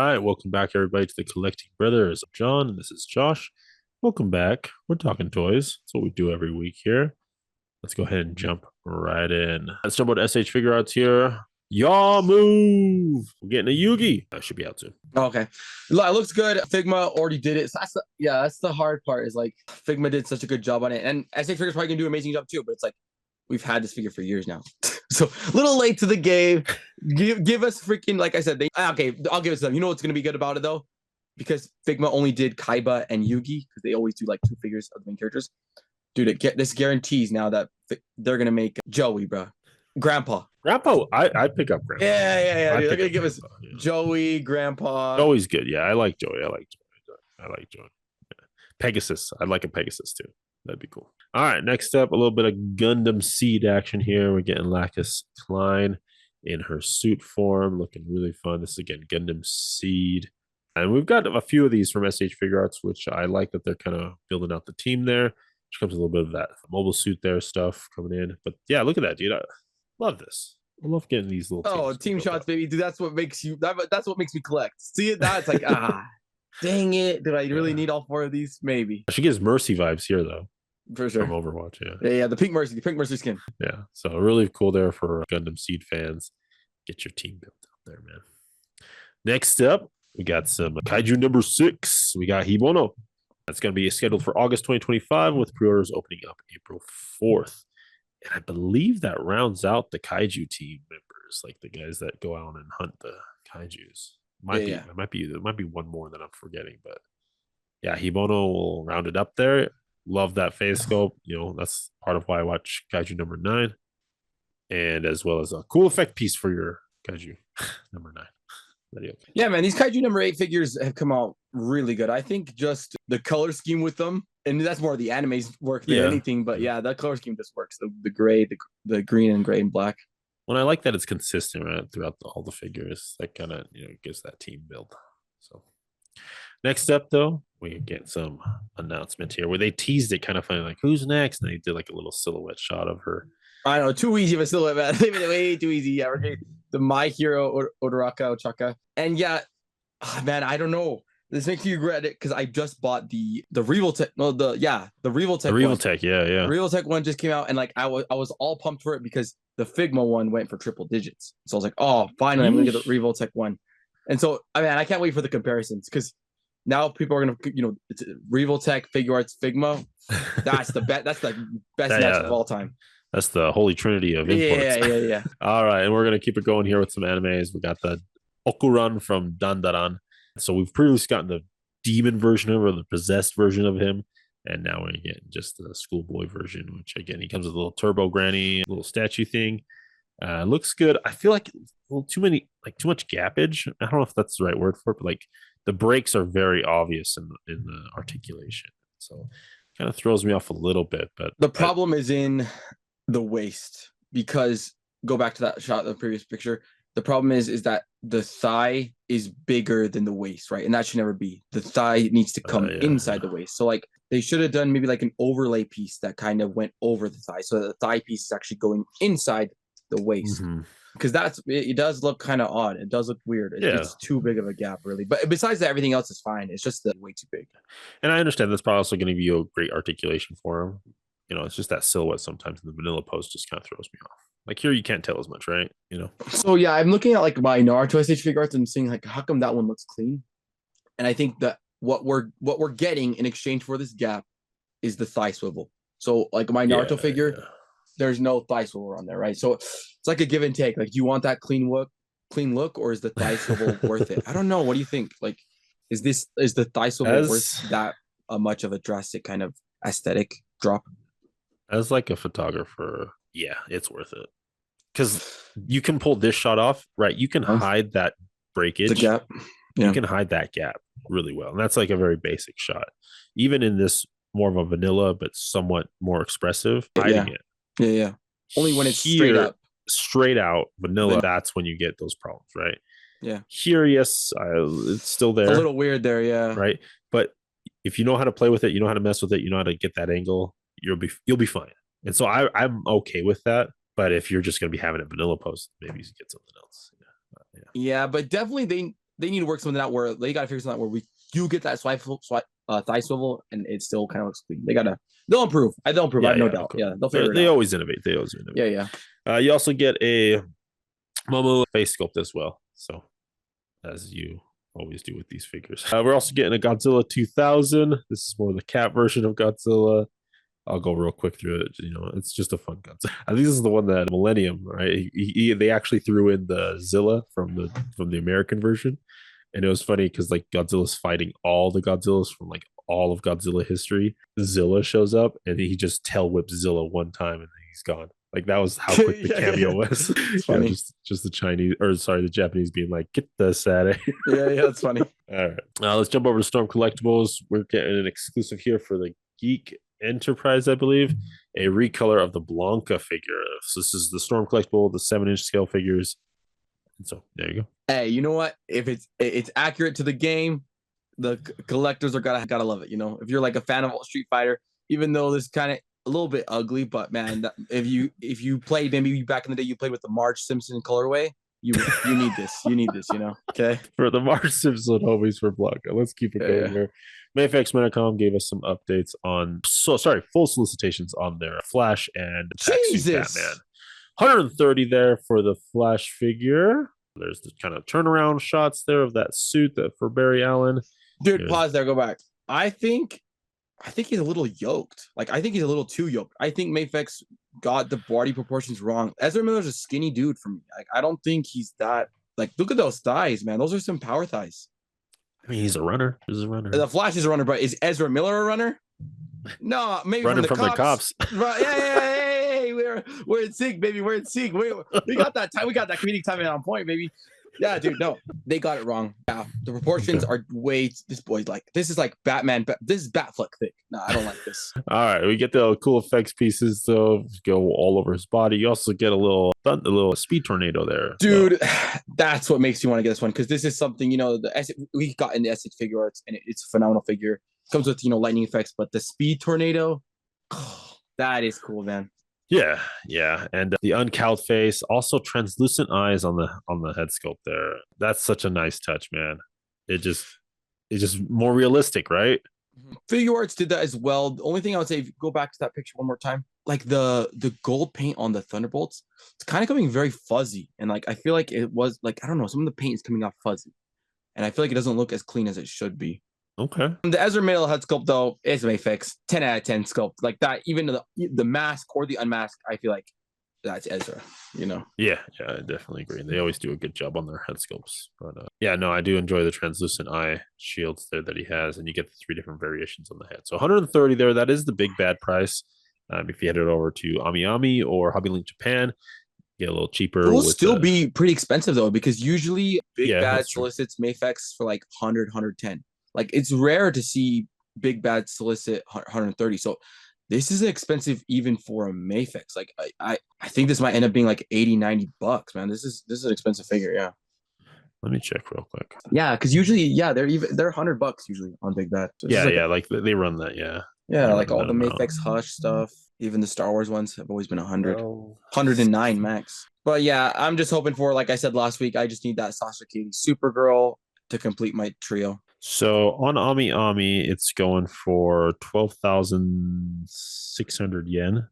right, welcome back, everybody, to the Collecting Brothers. I'm John, and this is Josh. Welcome back. We're talking toys. That's what we do every week here. Let's go ahead and jump right in. Let's jump on SH Figure Arts here. Y'all move. We're getting a Yugi. That should be out soon. Okay, it looks good. Figma already did it. So that's the hard part. Is like Figma did such a good job on it, and SH Figure's probably gonna do an amazing job too. But it's like we've had this figure for years now, so a little late to the game. Give us freaking, like I said. Okay, I'll give it to them. You know what's gonna be good about it though, because Figma only did Kaiba and Yugi because they always do like 2 figures of the main characters. Dude, this guarantees now that they're gonna make Joey, bro. Grandpa. I pick up Grandpa. Yeah. Dude, they're gonna give us Joey, Grandpa. Joey's good. Yeah, I like Joey. I like Joey. Yeah. Pegasus. I'd like a Pegasus too. That'd be cool. All right, next up, a little bit of Gundam Seed action here. We're getting Lacus Klein in her suit form, looking really fun. This is again Gundam Seed. And we've got a few of these from SH Figure Arts, which I like that they're kind of building out the team there, which comes a little bit of that mobile suit there stuff coming in. But yeah, look at that, dude. I love this. I love getting these little team shots, baby. Dude, that's what makes you that's what makes me collect. See it now? It's like, dang it. Did I really need all 4 of these? Maybe. She gives Mercy vibes here though. For sure. From Overwatch, Yeah, the pink Mercy skin. Yeah. So really cool there for Gundam Seed fans. Get your team built out there, man. Next up, we got some Kaiju number 6. We got Hibono. That's going to be scheduled for August 2025 with pre-orders opening up April 4th. And I believe that rounds out the Kaiju team members, like the guys that go out and hunt the Kaijus. There might be one more that I'm forgetting, but yeah, Hibono will round it up there. Love that phase sculpt. You know, that's part of why I watch Kaiju number 9. And as well as a cool effect piece for your Kaiju number 9. Yeah, man, these Kaiju number 8 figures have come out really good. I think just the color scheme with them, and that's more the anime's work than anything, but yeah, that color scheme just works. The gray, the green and gray and black. Well, I like that it's consistent right throughout all the figures. That kind of gives that team build. So next up, though, we get some announcement here where they teased it kind of funny, like who's next, and they did like a little silhouette shot of her. I know, too easy of a silhouette, man. They made it way too easy. Yeah, we're getting the My Hero Odoraka Ochaka, and yeah, man, I don't know. This makes me regret it because I just bought the Revoltech. No, the Revoltech. The Revoltech, yeah. The Revoltech one just came out, and like I was all pumped for it because the Figma one went for triple digits. So I was like, oh, finally, I'm gonna get the Revoltech one. And so I can't wait for the comparisons because now people are gonna, it's Revoltech, Figure Arts, Figma. That's the best. That's the best match of all time. That's the holy trinity of imports. Yeah. All right, and we're gonna keep it going here with some animes. We got the Okuran from Dandaran. So we've previously gotten the demon version of him, or the possessed version of him, and now we're getting just the schoolboy version, which again, he comes with a little turbo granny, little statue thing. Looks good. I feel like a little too much gappage. I don't know if that's the right word for it, but like the breaks are very obvious in the articulation. So kind of throws me off a little bit. But the problem is in the waist, because go back to that shot of the previous picture. The problem is that the thigh is bigger than the waist, right? And that should never be. The thigh needs to come inside the waist. So like they should have done maybe like an overlay piece that kind of went over the thigh, so the thigh piece is actually going inside the waist. Because it does look kind of odd. It does look weird. It's too big of a gap, really. But besides that, everything else is fine. It's just way too big. And I understand that's probably also going to be a great articulation for him. It's just that silhouette sometimes in the vanilla pose just kind of throws me off. Like here, you can't tell as much, right? So yeah, I'm looking at like my Naruto SH Figure Arts and seeing like how come that one looks clean, and I think that what we're getting in exchange for this gap is the thigh swivel. So like my Naruto figure, there's no thigh swivel on there, right? So it's like a give and take. Like, do you want that clean look, or is the thigh swivel worth it? I don't know. What do you think? Like, is the thigh swivel worth that much of a drastic kind of aesthetic drop? As like a photographer, yeah, it's worth it. Because you can pull this shot off, right? You can hide that breakage. The gap. You can hide that gap really well. And that's like a very basic shot. Even in this more of a vanilla, but somewhat more expressive, hiding it. Yeah. Only when it's straight up. Straight out vanilla, that's when you get those problems, right? Yeah. Here, yes, it's still there. It's a little weird there, yeah. Right? But if you know how to play with it, you know how to mess with it, you know how to get that angle, you'll be fine. And so I'm okay with that. But if you're just going to be having a vanilla post, maybe you get something else. Yeah, but definitely they need to work something out where they got to figure something out where you get that thigh swivel and it still kind of looks clean. They'll improve. They'll improve. I have no doubt. Yeah, they'll figure it They out. always innovate. They always innovate. Yeah. You also get a Momo face sculpt as well. So, as you always do with these figures. We're also getting a Godzilla 2000. This is more the cat version of Godzilla. I'll go real quick through it. It's just a fun Godzilla. I think this is the one that Millennium, right? They actually threw in the Zilla from the American version, and it was funny because like Godzilla's fighting all the Godzillas from like all of Godzilla history. Zilla shows up and he just tail whips Zilla one time and then he's gone. Like that was how quick the cameo was. It's funny. Just the the Japanese being like, get this out of here. Yeah, that's funny. All right. Let's jump over to Storm Collectibles. We're getting an exclusive here for the Geek Enterprise, I believe, a recolor of the Blanca figure. So this is the Storm Collectible, the 7-inch scale figures. And so there you go. Hey, you know what? If it's accurate to the game, the collectors are gotta love it. If you're like a fan of Street Fighter, even though this kind of a little bit ugly, but man, if you played maybe back in the day, you played with the Marge Simpson colorway. You need this. You need this. Okay. For the Marge Simpson homies for Blanca. Let's keep it going here. Mayfix Medicom gave us some updates on full solicitations on their Flash and Batman. 130 there for the Flash figure. There's the kind of turnaround shots there of that suit for Barry Allen. Dude, pause there, go back. I think he's a little yoked. Like, I think he's a little too yoked. I think Mayfix got the body proportions wrong. Ezra Miller's a skinny dude for me. Like, I don't think he's that. Like, look at those thighs, man. Those are some power thighs. I mean, he's a runner. The Flash is a runner, but is Ezra Miller a runner? No, maybe running from the cops. Hey, we're in sync, baby. We're in sync. We got that time. We got that comedic timing on point, baby. Yeah, dude. No, they got it wrong. Yeah, the proportions are way. This boy's like, this is like Batman. This is Batfleck thick. No, I don't like this. All right, we get the cool effects pieces though. Go all over his body. You also get a little speed tornado there, dude. That's what makes you want to get this one because this is something we got in the SH figure arts, and it's a phenomenal figure. It comes with lightning effects, but the speed tornado, that is cool, man. Yeah, and the uncowled face, also translucent eyes on the head sculpt there. That's such a nice touch, man. It's just more realistic, right? Figure arts did that as well. The only thing I would say, if you go back to that picture one more time, like the gold paint on the Thunderbolts, it's kind of coming very fuzzy, and like I feel like it was like I don't know, some of the paint is coming off fuzzy, and I feel like it doesn't look as clean as it should be. Okay. The Ezra Miller head sculpt though is Mayfix 10 out of 10 sculpt like that. Even the mask or the unmask, I feel like that's Ezra. Yeah, I definitely agree. They always do a good job on their head sculpts. But I do enjoy the translucent eye shields there that he has, and you get the 3 different variations on the head. So 130 there. That is the big bad price. If you head it over to Ami or Hobby Link Japan, get a little cheaper. It will still be pretty expensive though, because usually big bad solicits Mayfix for like 100, 110. Like it's rare to see big bad solicit 130. So this is expensive even for a Mayfix. Like I think this might end up being like 80, 90 bucks, man. This is an expensive figure. Yeah. Let me check real quick. Yeah, because usually, they're $100 usually on big bad. So like they run that. Yeah, like all the Mayfix Hush stuff, even the Star Wars ones have always been 100, 109 max. But yeah, I'm just hoping for, like I said last week, I just need that Sasha Katie Supergirl to complete my trio. So on Ami, it's going for 12,600 yen.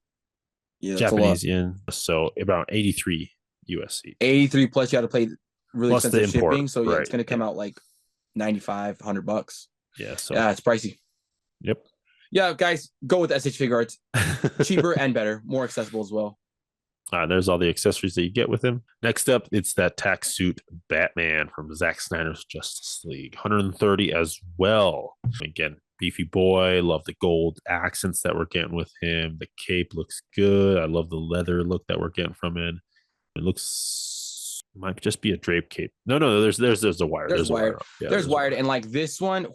Yeah, Japanese yen. So about 83 USD. 83 plus you got to pay really plus expensive the import, shipping. So it's going to come out like 95, $100. Yeah. So it's pricey. Yep. Yeah, guys, go with SH Figure Arts. Cheaper and better, more accessible as well. There's all the accessories that you get with him. Next up, it's that tack suit Batman from Zack Snyder's Justice League. 130 as well. Again, beefy boy. Love the gold accents that we're getting with him. The cape looks good. I love the leather look that we're getting from it. It might just be a drape cape. No, there's a wire. There's wired. Yeah, there's wired. And like this one, I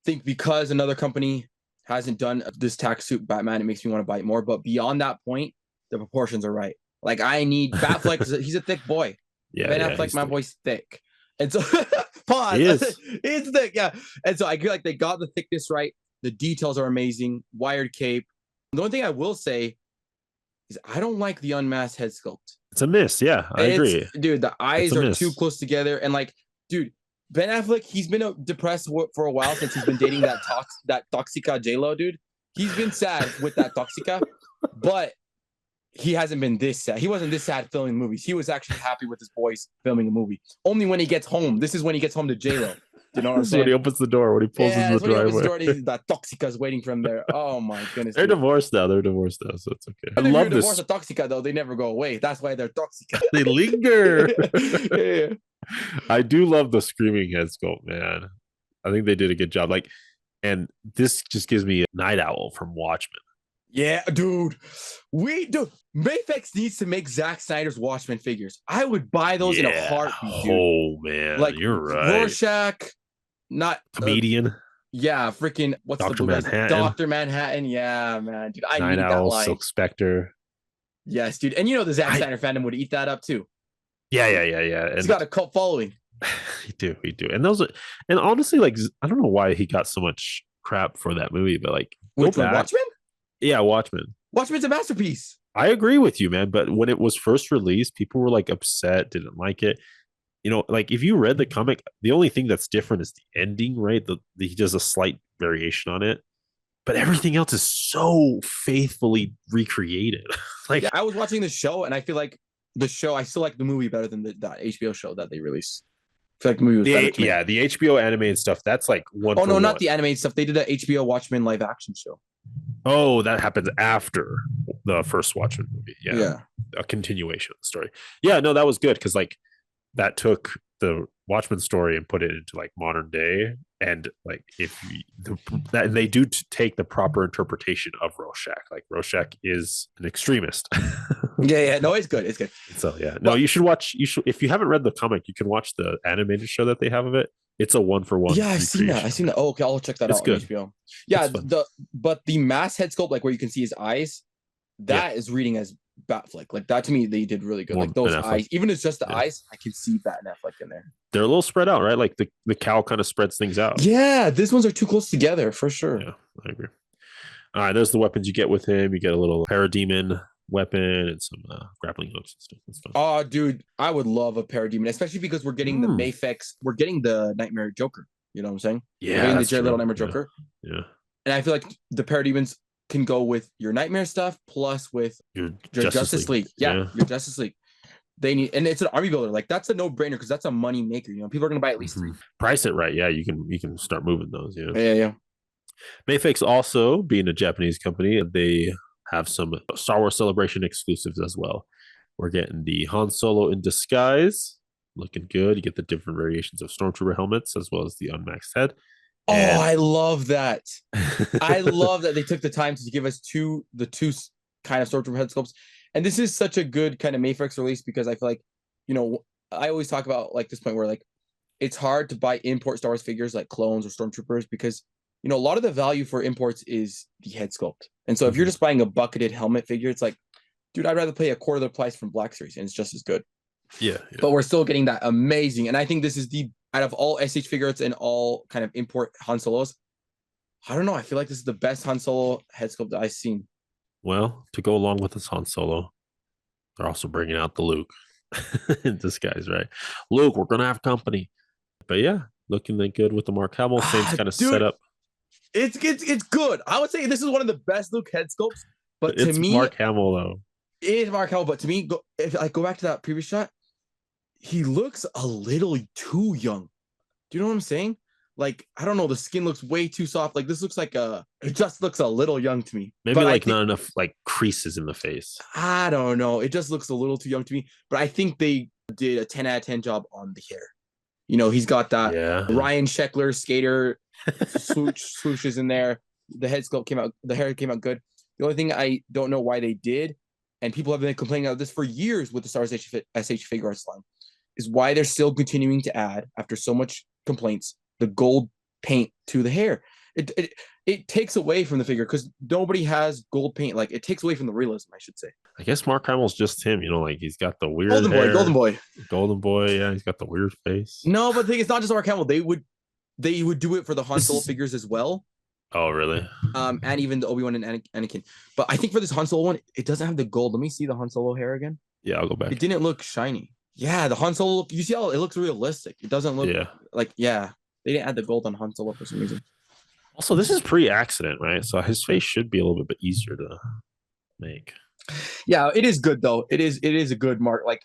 think because another company hasn't done this tack suit Batman, it makes me want to buy it more. But beyond that point, the proportions are right. Like I need Batfleck. He's a thick boy. Yeah, Ben Affleck, my boy's thick. And so pause. He's thick. Yeah. And so I feel like they got the thickness right. The details are amazing. Wired cape. The only thing I will say is I don't like the unmasked head sculpt. It's a miss. Yeah, I It's agree. dude, the It's eyes a are too miss. close together, and like, dude, Ben Affleck, he's been depressed for a while since he's been dating that Toxica J Lo, dude. He's been sad with that Toxica, but he hasn't been this sad. He wasn't this sad filming movies. He was actually happy with his boys filming a movie. Only when he gets home. This is when he gets home to J Lo. Do you know what I'm This is when he saying? opens the door, when he pulls Yeah, into the that's when he opens the driveway. door. That Toxica's waiting for him there. Oh my goodness. They're Dude. divorced now. They're divorced now, so it's okay. I Even if love you're this. divorced a Toxica, though, they never go away. That's why they're Toxica. They linger. Yeah. I do love the screaming head sculpt, man. I think they did a good job. Like, and this just gives me a Night Owl from Watchmen. Yeah, dude. Mayfix needs to make Zack Snyder's Watchmen figures. I would buy those in a heartbeat, dude. Oh man, like you're right. Rorschach, not Comedian. Yeah, freaking what's Dr. the blue guy's name? Manhattan. Dr. Manhattan. Yeah, man, dude. I Night need that Owl, line. Silk Spectre. Yes, dude. And you know the Zack Snyder fandom would eat that up too. Yeah. And he's got a cult following. we do. And those are, and honestly, like I don't know why he got so much crap for that movie, but like Which one, Watchmen? Yeah, Watchmen. Watchmen's a masterpiece. I agree with you, man. But when it was first released, people were like upset, didn't like it. You know, like if you read the comic, the only thing that's different is the ending, right? He does a slight variation on it, but everything else is so faithfully recreated. Like, yeah, I was watching the show, and I feel like I still like the movie better than that HBO show that they released. I feel like the movie was better. Yeah, the HBO animated stuff. That's like one. Oh no, not the animated stuff. They did a HBO Watchmen live action show. Oh, that happens after the first Watchmen movie. Yeah, a continuation of the story. Yeah, no, that was good because like that took the Watchmen story and put it into like modern day, and like that they do take the proper interpretation of Rorschach. Like Rorschach is an extremist. Yeah, no, it's good. It's good. So yeah, no, you should watch. You should, if you haven't read the comic, you can watch the animated show that they have of it. It's a 1-for-1. Yeah, I've seen that. Oh, okay, I'll check that out good. on HBO. Yeah, but the mass head sculpt, like where you can see his eyes, that is reading as Batfleck. Like that to me, they did really good. Like those eyes, even if it's just the eyes, I can see Bat and Affleck in there. They're a little spread out, right? Like the cowl kind of spreads things out. Yeah, these ones are too close together for sure. Yeah, I agree. All right, there's the weapons you get with him. You get a little parademon weapon and some grappling hooks and stuff. Oh, dude, I would love a parademon, especially because we're getting the Mayfix, we're getting the Nightmare Joker. You know what I'm saying? Yeah, we're getting the Jared Leto Nightmare Joker. Yeah, and I feel like the parademons can go with your Nightmare stuff plus with your Justice League. Yeah, your Justice League. They need, and it's an army builder. Like that's a no-brainer because that's a money maker. You know, people are gonna buy at least 3. Price it right. Yeah, you can start moving those. Yeah. Mayfix also being a Japanese company, they have some Star Wars Celebration exclusives as well. We're getting the Han Solo in disguise, looking good. You get the different variations of Stormtrooper helmets as well as the unmaxed head. And I love that. I love that they took the time to give us the two kind of Stormtrooper head sculpts. And this is such a good kind of Mayfix release because I feel like, you know, I always talk about like this point where like it's hard to buy import Star Wars figures like clones or Stormtroopers because, you know, a lot of the value for imports is the head sculpt. And so if you're just buying a bucketed helmet figure, it's like, dude, I'd rather pay a quarter of the price from Black Series and it's just as good. Yeah. But we're still getting that amazing. And I think this is out of all SH figures and all kind of import Han Solos, I don't know. I feel like this is the best Han Solo head sculpt that I've seen. Well, to go along with this Han Solo, they're also bringing out the Luke in disguise, right? Luke, we're going to have company. But yeah, looking good with the Mark Hamill. Same kind of setup. It's good. I would say this is one of the best Luke head sculpts. But to me, Mark Hamill though. It is Mark Hamill. But to me, if I go back to that previous shot, he looks a little too young. Do you know what I'm saying? Like, I don't know. The skin looks way too soft. Like this looks like it just looks a little young to me. Maybe like not enough like creases in the face. I don't know. It just looks a little too young to me. But I think they did a 10 out of 10 job on the hair. You know, he's got that Ryan Sheckler skater swooshes in there. The head sculpt came out. The hair came out good. The only thing I don't know why they did, and people have been complaining about this for years with the Star Wars SH figure arts line, is why they're still continuing to add, after so much complaints, the gold paint to the hair. It takes away from the figure because nobody has gold paint. Like it takes away from the realism, I should say. I guess Mark Hamill's just him, you know, like he's got the weird Golden boy. Yeah, he's got the weird face. No, but the thing is not just Mark Hamill. They would do it for the Han Solo figures as well. Oh, really? And even the Obi-Wan and Anakin. But I think for this Han Solo one, it doesn't have the gold. Let me see the Han Solo hair again. Yeah, I'll go It back. didn't look shiny. Yeah, the Han Solo look. You see how it looks realistic. It doesn't look Yeah. like They didn't add the gold on Han Solo for some reason. Also, this is pre-accident, right? So his face should be a little bit easier to make. Yeah, it is good though. It is a good mark. Like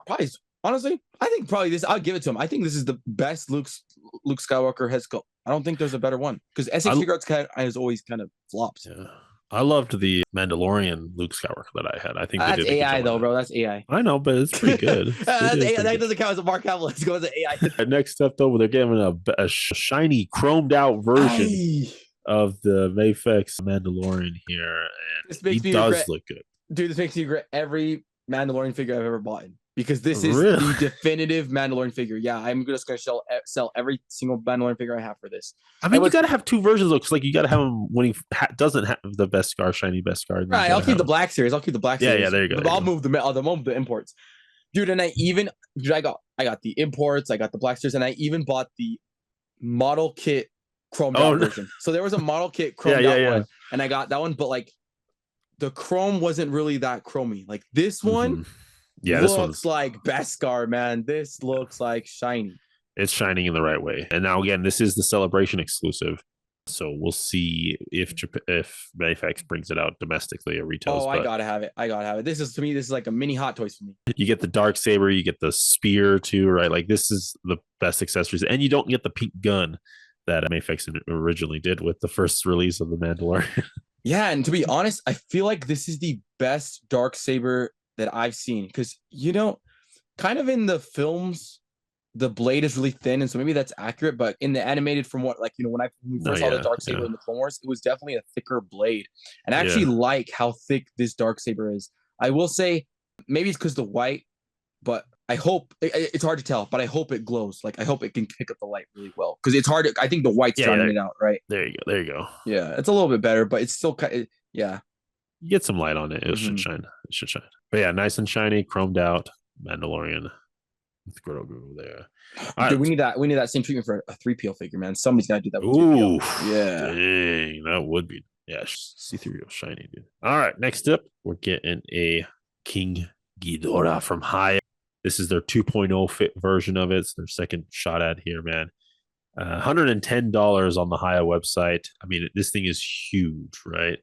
probably honestly, I think probably this. I'll give it to him. I think this is the best Luke Skywalker head sculpt. I don't think there's a better one because SH figure arts has always kind of flopped. Yeah. I loved the Mandalorian Luke Skywalker that I had. I think they That's did a good AI job though, on bro. That's AI. I know, but it's pretty good. That's AI. That doesn't count as a Mark Hamill. Let's go as an AI. Next up, though, they're giving a shiny, chromed out version of the Mayfix Mandalorian here, and he does look good. Dude, this makes me regret every Mandalorian figure I've ever bought because this is Really? the definitive Mandalorian figure. Yeah, I'm just gonna sell every single Mandalorian figure I have for this. I mean, you got to have two versions, though, because like you got to have him when he doesn't have the best scar, shiny best scar. Right, I'll keep the black series. I'll keep the black series. Yeah, there you go. I'll move the imports, dude. And I got the imports. I got the black series, and I even bought the model kit chromed out version. So there was a model kit chromed out one, and I got that one, but like the chrome wasn't really that chromy. Like this one, this looks like Beskar, man. This looks like shiny. It's shining in the right way. And now again, this is the Celebration exclusive, so we'll see if Mayfix brings it out domestically or retails. Oh, I gotta have it. This is like a mini Hot Toys for me. You get the dark saber, you get the spear too, right? Like this is the best accessories, and you don't get the pink gun that Mayfix originally did with the first release of the Mandalorian. Yeah, and to be honest, I feel like this is the best dark saber that I've seen because kind of in the films, the blade is really thin, and so maybe that's accurate. But in the animated, from what when we first saw the dark saber in the Clone Wars, it was definitely a thicker blade, and I actually like how thick this dark saber is. I will say maybe it's because the white, but I hope it's hard to tell. But I hope it glows. Like I hope it can pick up the light really well because it's hard. I think the white's drowning it out, right? There you go. Yeah, it's a little bit better, but it's still you get some light on it. It should shine. But yeah, nice and shiny, chromed out Mandalorian. With Grogu there. Dude, we need that same treatment for a 3PO figure, man. Somebody's gotta do that with 3PO. Yeah. Dang, that would be C3PO shiny, dude. All right, next up, we're getting a King Ghidorah from Hiya. This is their 2.0 fit version of it. It's their second shot at here, man. $110 on the Hiya website. I mean, this thing is huge, right?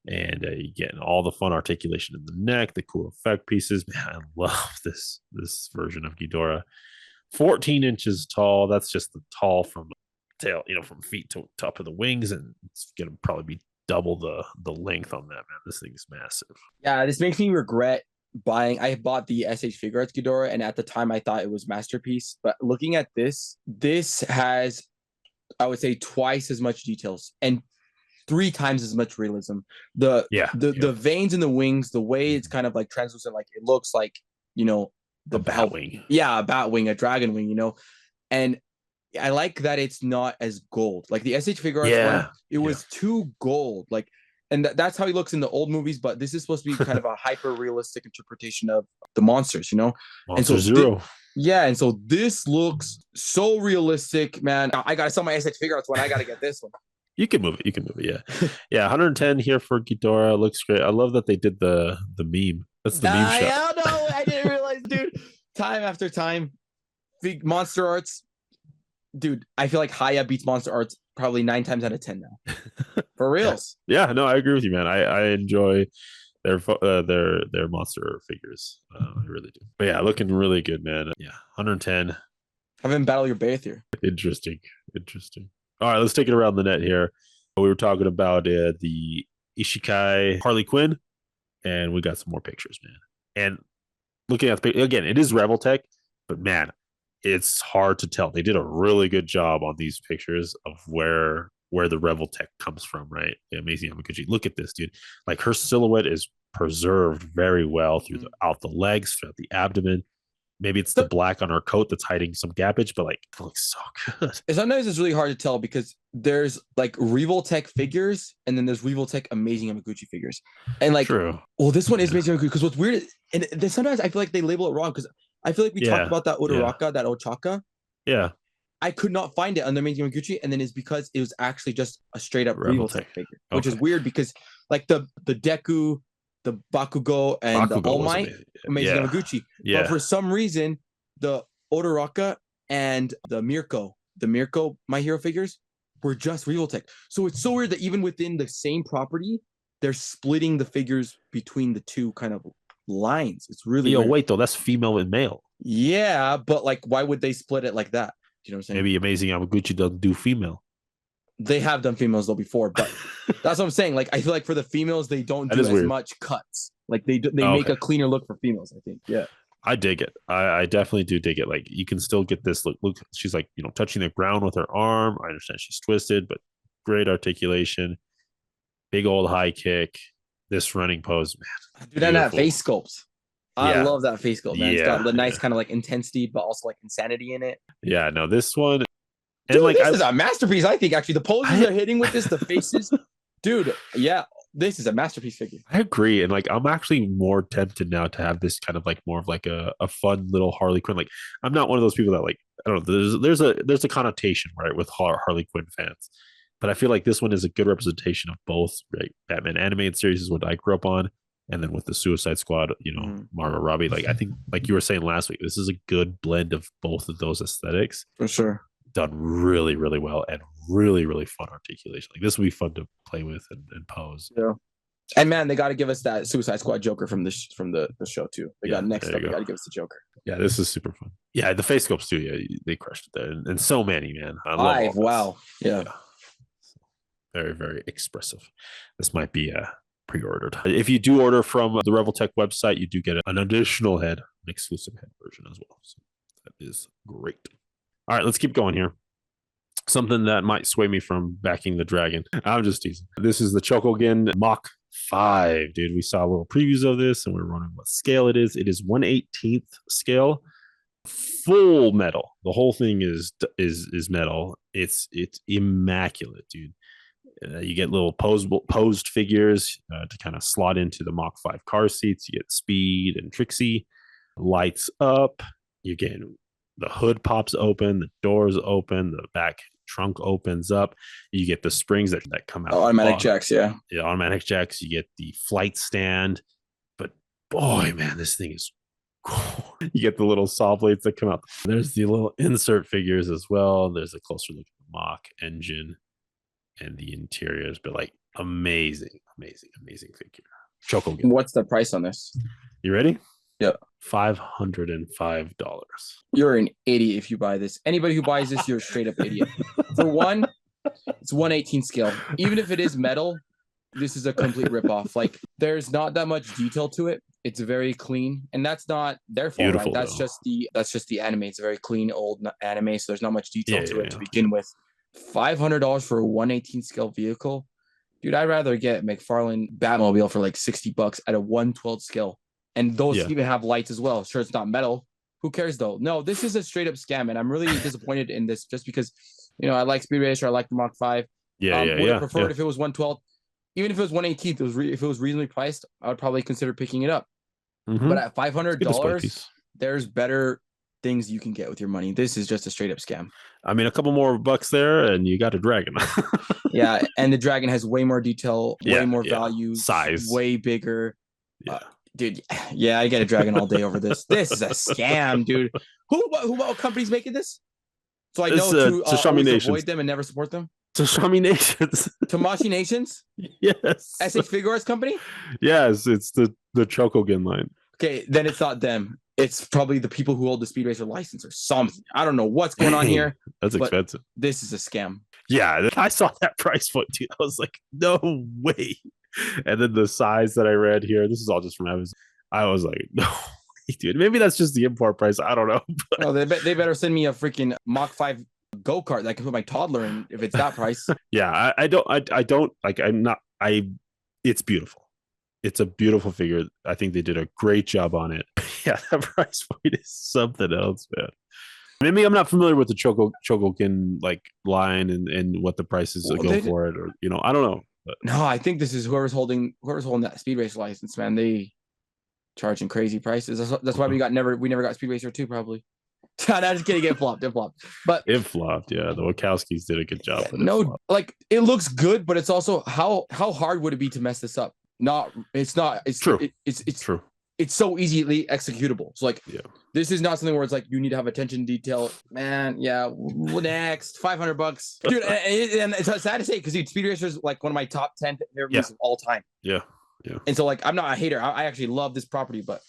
And you get all the fun articulation in the neck, the cool effect pieces. Man, I love this version of Ghidorah. 14 inches tall. That's just the tall from tail, from feet to top of the wings, and it's gonna probably be double the length on that, man. This thing is massive. Yeah, this makes me regret buying. I bought the SH Figure Arts Ghidorah, and at the time I thought it was masterpiece. But looking at this has, I would say, twice as much details and 3 times as much realism. The veins in the wings, the way it's kind of like translucent, like it looks like the bat wing. Yeah, a bat wing, a dragon wing, and I like that it's not as gold. Like the SH Figure Arts one, it was too gold. Like, and that's how he looks in the old movies. But this is supposed to be kind of a hyper realistic interpretation of the monsters, Monster and so Zero. And so this looks so realistic, man. I gotta sell my SH Figure Arts one. I gotta get this one. You can move it. Yeah. Yeah. 110 here for Ghidorah. Looks great. I love that they did the meme. That's the meme shot. No, I didn't realize, dude. Time after time, big Monster Arts, dude. I feel like Hiya beats Monster Arts probably 9 times out of 10 now. For reals. Yeah. No, I agree with you, man. I enjoy their monster figures. I really do. But yeah, looking really good, man. Yeah, 110. Have him battle your Baith here. Interesting. All right, let's take it around the net here. We were talking about the Ishikai Harley Quinn, and we got some more pictures, man. And looking at the again, it is Rebel Tech, but man, it's hard to tell. They did a really good job on these pictures of where the Rebel Tech comes from, right? The amazing Yamaguchi. Look at this, dude. Like her silhouette is preserved very well throughout the legs, throughout the abdomen. Maybe it's the black on her coat that's hiding some gappage, but like it looks so good. Sometimes it's really hard to tell because there's like Revoltech figures and then there's Revoltech amazing Yamaguchi figures. And like, True. Well, this one is amazing Yamaguchi because what's weird and then sometimes I feel like they label it wrong because I feel like we talked about that Uraraka, that Ochaka. Yeah. I could not find it on the Amazing Yamaguchi, and then it's because it was actually just a straight up Revoltech figure, which is weird because like the Deku, the Bakugo, and the Bakugo All was Might, amazing. Amazing Yamaguchi. Yeah. But for some reason, the Odoraka and the Mirko My Hero figures were just Revoltech. So it's so weird that even within the same property, they're splitting the figures between the two kind of lines. It's really weird. Wait though, that's female and male. Yeah, but like, why would they split it like that? Do you know what I'm saying? Maybe Amazing Yamaguchi doesn't do female. They have done females though before, but that's what I'm saying. Like, I feel like for the females, they don't do as weird. much cuts. Like they make a cleaner look for females, I think. Yeah. I dig it. I definitely do dig it. Like you can still get this look. Look, she's like, touching the ground with her arm. I understand she's twisted, but great articulation. Big old high kick. This running pose, man. Dude, and that face sculpt. I love that face sculpt, man. It's got the nice kind of like intensity, but also like insanity in it. Yeah, no, this one. And dude, like, this is a masterpiece, I think, actually. The poses they're hitting with this, the faces. Dude, yeah, this is a masterpiece figure. I agree. And like, I'm actually more tempted now to have this kind of like more of like a fun little Harley Quinn. Like, I'm not one of those people that like, I don't know, there's a connotation, right, with Harley Quinn fans. But I feel like this one is a good representation of both, right? Batman animated series is what I grew up on. And then with the Suicide Squad, Margot Robbie, like I think, like you were saying last week, this is a good blend of both of those aesthetics. For sure. Done really, really well and really, really fun articulation. Like this would be fun to play with and pose. Yeah. And man, they got to give us that Suicide Squad Joker from the show too. They got next up. They got to give us the Joker. Yeah, this is super fun. Yeah, the face sculpts too. Yeah, they crushed it there, and so many, man. I love wow. Yeah. Very, very expressive. This might be pre-ordered. If you do order from the Revoltech website, you do get an additional head, an exclusive head version as well. So that is great. All right, let's keep going here. Something that might sway me from backing the dragon. I'm just teasing. This is the Chokogen Mach 5, dude. We saw a little previews of this, and we're running what scale it is. It is 1/18th scale, full metal. The whole thing is metal. It's immaculate, dude. You get little posed figures to kind of slot into the Mach 5 car seats. You get Speed and Trixie. Lights up. You get the hood pops open, the doors open, the back trunk opens up. You get the springs that come out. Automatic jacks, yeah. Yeah, automatic jacks. You get the flight stand. But boy, man, this thing is cool. You get the little saw blades that come out. There's the little insert figures as well. There's a closer look at the Mach engine and the interiors, but like amazing figure. Chokogen. What's the price on this? You ready? Yeah. $505. You're an idiot if you buy this. Anybody who buys this, you're a straight up idiot. For one, it's 1/18 scale. Even if it is metal, this is a complete ripoff. Like there's not that much detail to it. It's very clean, and that's not their fault. Beautiful, right? That's just the anime. It's a very clean old anime, so there's not much detail to it to begin with. $500 for a 1/18 scale vehicle, dude. I'd rather get McFarlane Batmobile for like $60 at a 1/12 scale, and those even have lights as well. Sure, it's not metal. Who cares though? No, this is a straight up scam, and I'm really disappointed in this just because, I like Speed Racer, I like the Mach 5. Would have preferred if it was 1/12, even if it was 1/18. If it was reasonably priced, I would probably consider picking it up. Mm-hmm. But at $500, there's better things you can get with your money. This is just a straight up scam. I mean, a couple more bucks there and you got a dragon. Yeah, and the dragon has way more detail, way more value, size, way bigger. Dude, yeah, I get a dragon all day over this. This is a scam, dude. What company's making this? So I know to avoid them and never support them. Tashami Nations. Tamashi Nations? Yes. SH Figure Arts Company? Yes, it's the Chokogen line. Okay, then it's not them. It's probably the people who hold the Speed Racer license or something. I don't know what's going on here. That's expensive. This is a scam. Yeah, I saw that price point, dude. I was like, no way. And then the size that I read here, this is all just from Amazon. I was like, no way, dude. Maybe that's just the import price. I don't know. But... No, they better send me a freaking Mach 5 go-kart that I can put my toddler in if it's that price. Yeah, I don't like, it's beautiful. It's a beautiful figure. I think they did a great job on it. Yeah, that price point is something else, man. Maybe I'm not familiar with the Chokogen like line and what the prices go for it, or I don't know. But. No, I think this is whoever's holding that Speed Racer license, man. They charging crazy prices. That's why we never got Speed Racer 2 probably. No, just kidding. It flopped. But It flopped. Yeah, the Wachowskis did a good job. But no, like it looks good, but it's also how hard would it be to mess this up? It's not. It's true. It's true. It's so easily executable. So like, yeah, this is not something where it's like you need to have attention to detail, man. Yeah, next $500, dude. And it's sad to say because Speed Racer is like one of my top 10 favorite movies of all time. Yeah. And so like, I'm not a hater. I actually love this property, but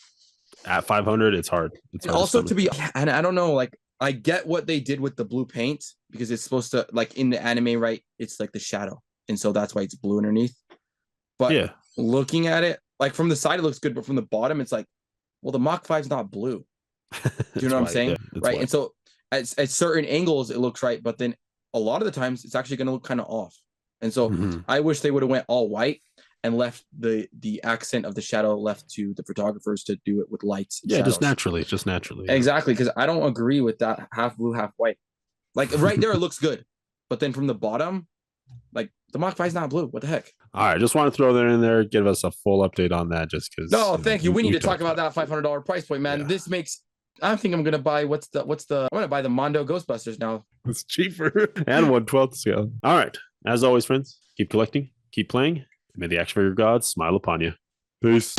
at 500, it's hard. It's hard also to be, and I don't know, like I get what they did with the blue paint because it's supposed to, like in the anime, right? It's like the shadow, and so that's why it's blue underneath. But looking at it, like from the side, it looks good, but from the bottom, it's like, well, the Mach 5 is not blue. Do you know what I'm saying? Yeah, right. White. And so at certain angles, it looks right, but then a lot of the times, it's actually going to look kind of off. And so I wish they would have went all white and left the accent of the shadow left to the photographers to do it with lights. Yeah, just naturally. Exactly, because I don't agree with that half blue, half white. Like right there, it looks good, but then from the bottom, like the Mach 5 is not blue. What the heck? All right, just want to throw that in there, give us a full update on that, just because. No, thank you. We need to talk about that $500 price point, man. Yeah. This makes. I think I'm gonna buy I'm gonna buy the Mondo Ghostbusters now. It's cheaper and 1/12 scale. All right, as always, friends, keep collecting, keep playing. May the action figure gods smile upon you. Peace.